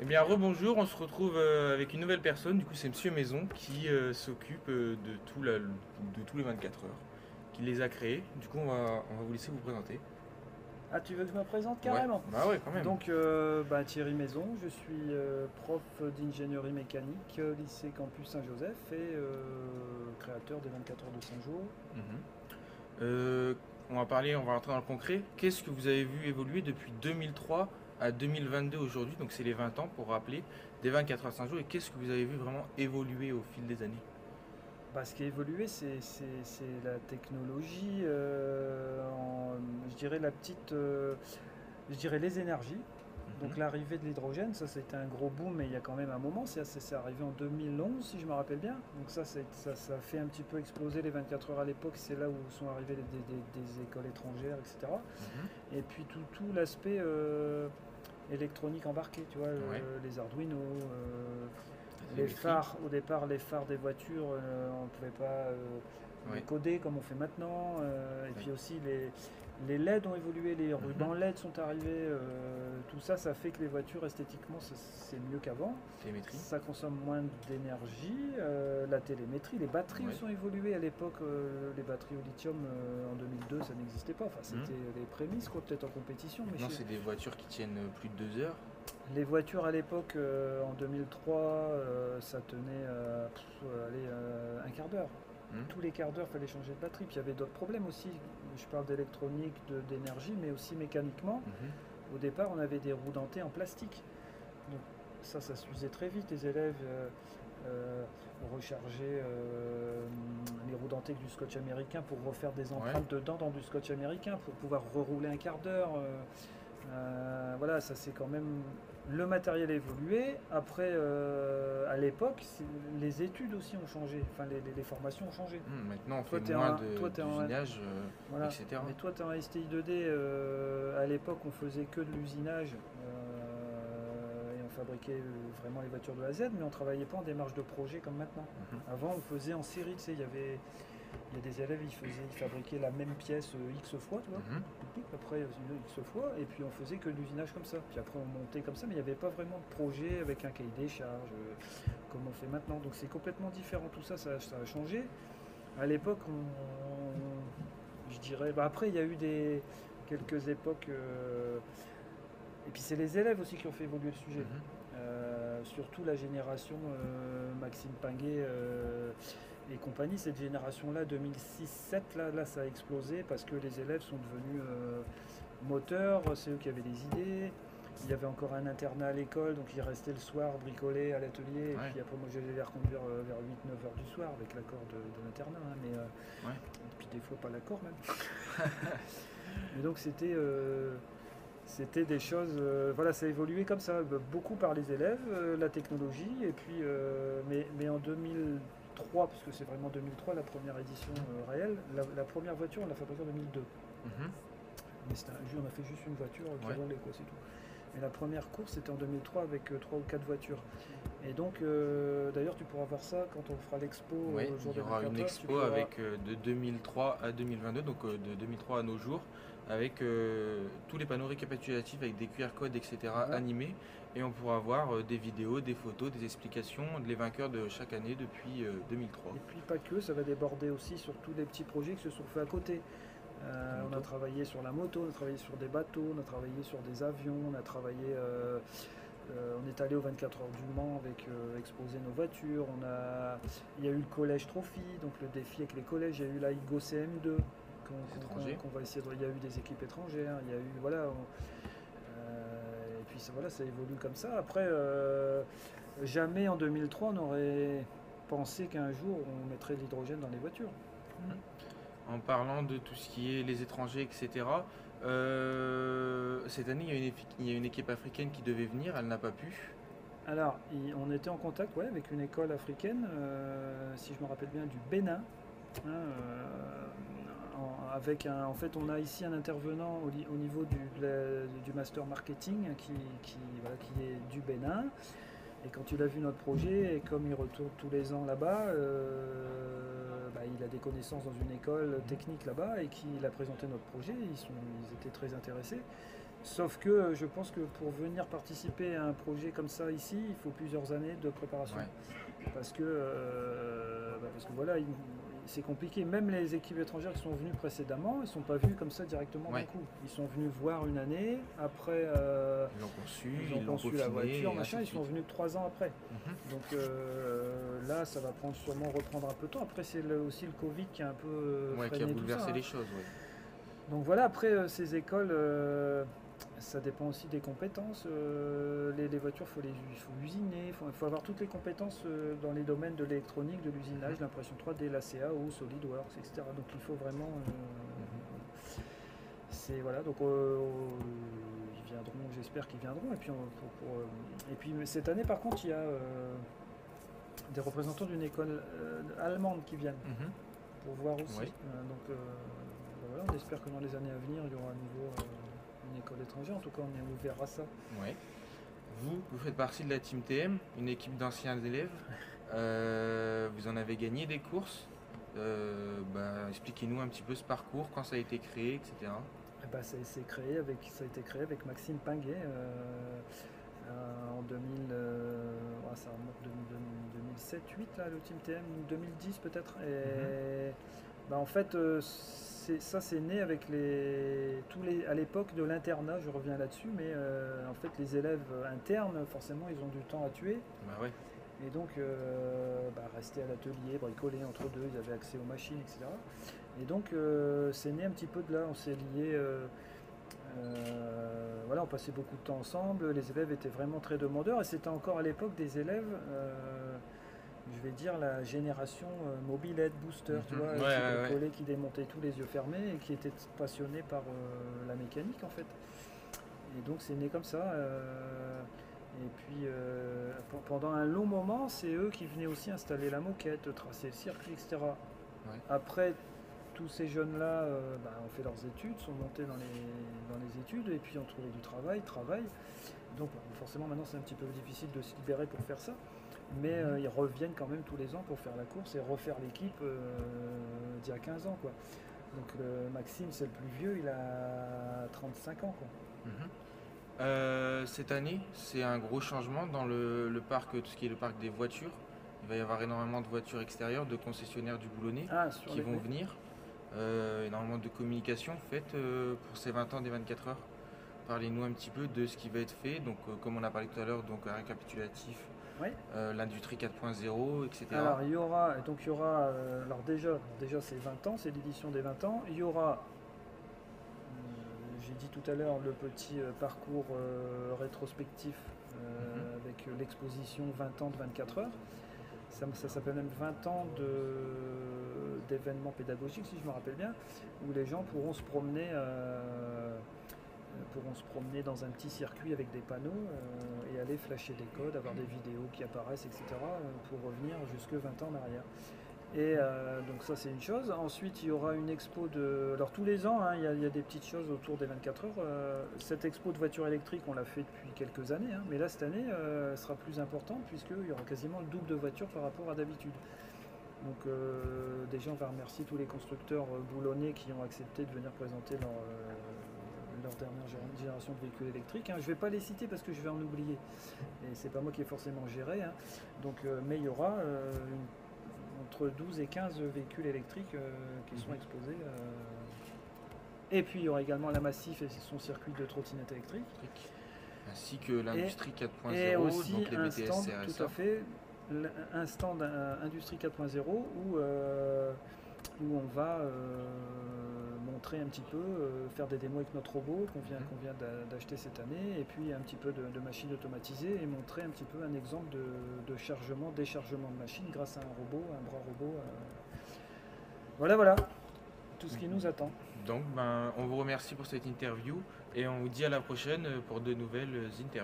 Eh bien, rebonjour, on se retrouve avec une nouvelle personne, du coup c'est Monsieur Maison qui s'occupe de tous les 24 heures, qui les a créés. Du coup on va vous laisser vous présenter. Ah, tu veux que je me présente Ouais, carrément? bah ouais quand même. Donc, Thierry Maison, je suis prof d'ingénierie mécanique, lycée Campus Saint-Joseph et créateur des 24 heures de Saint-Jour. Mhm. On va rentrer dans le concret. Qu'est-ce que vous avez vu évoluer depuis 2003 à 2022 aujourd'hui, donc c'est les 20 ans pour rappeler, des 24 heures 5 jours, et qu'est-ce que vous avez vu vraiment évoluer au fil des années? Bah, ce qui a évolué, c'est la technologie, je dirais je dirais les énergies. Donc Mhm. l'arrivée de l'hydrogène, ça c'était un gros boom, mais il y a quand même un moment, c'est arrivé en 2011 si je me rappelle bien. Donc ça a fait un petit peu exploser les 24 heures à l'époque, c'est là où sont arrivées des écoles étrangères, etc. Mhm. Et puis tout l'aspect électronique embarqué, tu vois, Ouais, les Arduino, la les télémétrie. phares, au départ les phares des voitures, on ne pouvait pas les Ouais, coder comme on fait maintenant. Et ouais. puis aussi les LED ont évolué, les Mhm. rubans LED sont arrivés. Tout ça, ça fait que les voitures esthétiquement c'est mieux qu'avant. Télémétrie. Ça consomme moins d'énergie. La télémétrie, les batteries Ouais. aussi ont évolué. À l'époque, les batteries au lithium en 2002, ça n'existait pas. Enfin, Mhm. c'était les prémices, quoi, peut-être en compétition. Mais Maintenant, c'est des voitures qui tiennent plus de 2 heures. les voitures à l'époque, en 2003, ça tenait allez, un quart d'heure. Hmm. Tous les quarts d'heure, il fallait changer de batterie. Puis il y avait d'autres problèmes aussi. Je parle d'électronique, d'énergie, mais aussi mécaniquement. Mhm. Au départ, on avait des roues dentées en plastique. Donc ça s'usait très vite. Les élèves euh, rechargeaient les roues dentées avec du scotch américain pour refaire des Ouais. empreintes dedans dans du scotch américain pour pouvoir rerouler un quart d'heure. Voilà, ça c'est quand même. Le matériel a évolué. Après, à l'époque, les études aussi ont changé. Enfin, les formations ont changé. Maintenant, on fait Toi, moins t'es en, d'usinage, voilà. etc. Mais toi, tu es en STI 2D. À l'époque, on faisait que de l'usinage et on fabriquait vraiment les voitures de A à Z, mais on travaillait pas en démarche de projet comme maintenant. Mhm. Avant, on faisait en série. Tu sais, il y a des élèves, ils fabriquaient la même pièce X fois, tu vois. Mhm. Après, X fois, et puis on faisait que de l'usinage comme ça. Puis après, on montait comme ça, mais il n'y avait pas vraiment de projet avec un cahier des charges comme on fait maintenant. Donc c'est complètement différent. Tout ça, ça a changé. À l'époque, je dirais. Bah, après, il y a eu quelques époques. Et puis c'est les élèves aussi qui ont fait évoluer le sujet. Mhm. Surtout la génération Maxime Pinguet et compagnie, cette génération-là, 2006-7, là, ça a explosé parce que les élèves sont devenus moteurs, c'est eux qui avaient des idées. Il y avait encore un internat à l'école, donc ils restaient le soir bricoler à l'atelier, et Ouais, puis après moi j'allais les reconduire vers 8-9 heures du soir avec l'accord de l'internat, hein, ouais. et puis des fois pas l'accord même. Mais donc c'était des choses, voilà, ça a évolué comme ça, beaucoup par les élèves, la technologie, et puis, mais en 2003, parce que c'est vraiment 2003 la première édition réelle, la première voiture on l'a fabriquée en 2002. Mhm. Mais on a fait juste une voiture qui Ouais. roulait, quoi, c'est tout. Mais la première course c'était en 2003 avec 3 ou 4 voitures. Et donc, d'ailleurs, tu pourras voir ça quand on fera l'expo Ouais, au jour il y des aura une 24 heures, tu expo pourras. avec de 2003 à 2022, donc de 2003 à nos jours, avec tous les panneaux récapitulatifs avec des QR codes, etc. Voilà. animés, et on pourra voir des vidéos, des photos, des explications, les vainqueurs de chaque année depuis 2003. Et puis pas que, ça va déborder aussi sur tous les petits projets qui se sont faits à côté. Comme On a moto. travaillé sur la moto, on a travaillé sur des bateaux, on a travaillé sur des avions, on a travaillé. On est allé aux 24 heures du Mans avec exposer nos voitures. Il y a eu le collège Trophy, donc le défi avec les collèges. Il y a eu la IGO CM2 Les étrangers. qu'on va essayer de. Il y a eu des équipes étrangères. Il y a eu voilà. Et puis voilà, ça évolue comme ça. Après, jamais en 2003 on aurait pensé qu'un jour on mettrait de l'hydrogène dans les voitures. En parlant de tout ce qui est les étrangers, etc. Cette année, il y a une équipe africaine qui devait venir, elle n'a pas pu. Alors, on était en contact, ouais, avec une école africaine, si je me rappelle bien, du Bénin. Hein, en fait, on a ici un intervenant au niveau du master marketing voilà, qui est du Bénin. Et quand il a vu notre projet, et comme il retourne tous les ans là-bas, bah, il a des connaissances dans une école technique là-bas et qu'il a présenté notre projet. Ils étaient très intéressés. Sauf que je pense que pour venir participer à un projet comme ça ici, il faut plusieurs années de préparation. Ouais. Parce que voilà, c'est compliqué. Même les équipes étrangères qui sont venues précédemment, ils ne sont pas venus comme ça directement d'un Ouais. coup. Ils sont venus voir une année, après Ils l'ont conçu, ils ont ils l'ont conçu la peaufiné, voiture, et ainsi machin, de ils sont suite. venus 3 ans après. Mhm. Donc là, ça va prendre sûrement reprendre un peu de temps. Après, c'est aussi le Covid qui a un peu Ouais, qui a freiné tout ça, bouleversé hein. les choses, ouais. Donc voilà, après ces écoles, ça dépend aussi des compétences. Les voitures, il faut usiner, il faut avoir toutes les compétences dans les domaines de l'électronique, de l'usinage, l'impression 3D, la CAO, SolidWorks, etc. Donc il faut vraiment. C'est voilà, donc ils viendront, j'espère qu'ils viendront. Et puis, et puis mais cette année, par contre, il y a des représentants d'une école allemande qui viennent Mhm. pour voir aussi. Oui. Voilà, on espère que dans les années à venir, il y aura à nouveau une école étrangère. En tout cas, on est ouvert à ça. Ouais. Vous faites partie de la Team TM, une équipe d'anciens élèves. Vous en avez gagné des courses. Expliquez-nous un petit peu ce parcours, quand ça a été créé, etc. Eh ben, ça a été créé avec Maxime Pinguet en 2000, ça remonte 2007-2008 là, le Team TM, 2010 peut-être. Et en fait, c'est né avec à l'époque de l'internat, je reviens là-dessus, mais en fait les élèves internes, forcément, ils ont du temps à tuer. Bah ouais. Et donc, rester à l'atelier, bricoler entre deux, ils avaient accès aux machines, etc. Et donc, c'est né un petit peu de là, on s'est liés, voilà, on passait beaucoup de temps ensemble, les élèves étaient vraiment très demandeurs, et c'était encore à l'époque des élèves, je vais dire la génération mobilette, booster, tu vois, Ouais, qui ouais. bricolaient, qui démontaient tous les yeux fermés, et qui étaient passionnés par la mécanique, en fait. Et donc, c'est né comme ça. Et puis, pendant un long moment, c'est eux qui venaient aussi installer la moquette, tracer le circuit, etc. Ouais. Après, tous ces jeunes-là ont fait leurs études, sont montés dans les études, et puis ont trouvé du travail. Donc, forcément, maintenant, c'est un petit peu difficile de se libérer pour faire ça. Mais ils reviennent quand même tous les ans pour faire la course et refaire l'équipe d'il y a 15 ans, quoi. Donc, Maxime, c'est le plus vieux, il a 35 ans, quoi. Cette année, c'est un gros changement dans le parc, tout ce qui est le parc des voitures. Il va y avoir énormément de voitures extérieures, de concessionnaires du Boulonnais qui vont venir. Énormément de communication faite pour ces 20 ans des 24 heures. Parlez-nous un petit peu de ce qui va être fait. Donc, comme on a parlé tout à l'heure, donc un récapitulatif, Oui. l'industrie 4.0, etc. Alors il y aura, alors déjà c'est 20 ans, c'est l'édition des 20 ans. Il y aura, j'ai dit tout à l'heure, le petit parcours rétrospectif avec l'exposition 20 ans de 24 heures. Ça s'appelle même 20 ans d'événements pédagogiques, si je me rappelle bien, où les gens pourront se promener dans un petit circuit avec des panneaux et aller flasher des codes, avoir des vidéos qui apparaissent, etc. Pour revenir jusque 20 ans en arrière. Et donc ça c'est une chose. Ensuite il y aura une expo Alors tous les ans il y a des petites choses autour des 24 heures. Cette expo de voitures électriques on l'a fait depuis quelques années, mais là cette année elle sera plus importante puisqu'il y aura quasiment le double de voitures par rapport à d'habitude. Donc déjà on va remercier tous les constructeurs boulonnais qui ont accepté de venir présenter leur dernière génération de véhicules électriques. Je ne vais pas les citer parce que je vais en oublier. Et c'est pas moi qui ai forcément géré. Donc, mais il y aura entre 12 et 15 véhicules électriques qui sont exposés. Et puis il y aura également la Massif et son circuit de trottinette électrique. Ainsi que l'industrie 4.0, et aussi donc les un BTS stand, CRSA. tout à fait, un stand Industrie 4.0 où on va montrer un petit peu, faire des démos avec notre robot qu'on vient d'acheter cette année, et puis un petit peu de machines automatisées, et montrer un petit peu un exemple de chargement, déchargement de machines grâce à un robot, un bras robot. Voilà, tout ce qui nous attend. Donc on vous remercie pour cette interview, et on vous dit à la prochaine pour de nouvelles interviews.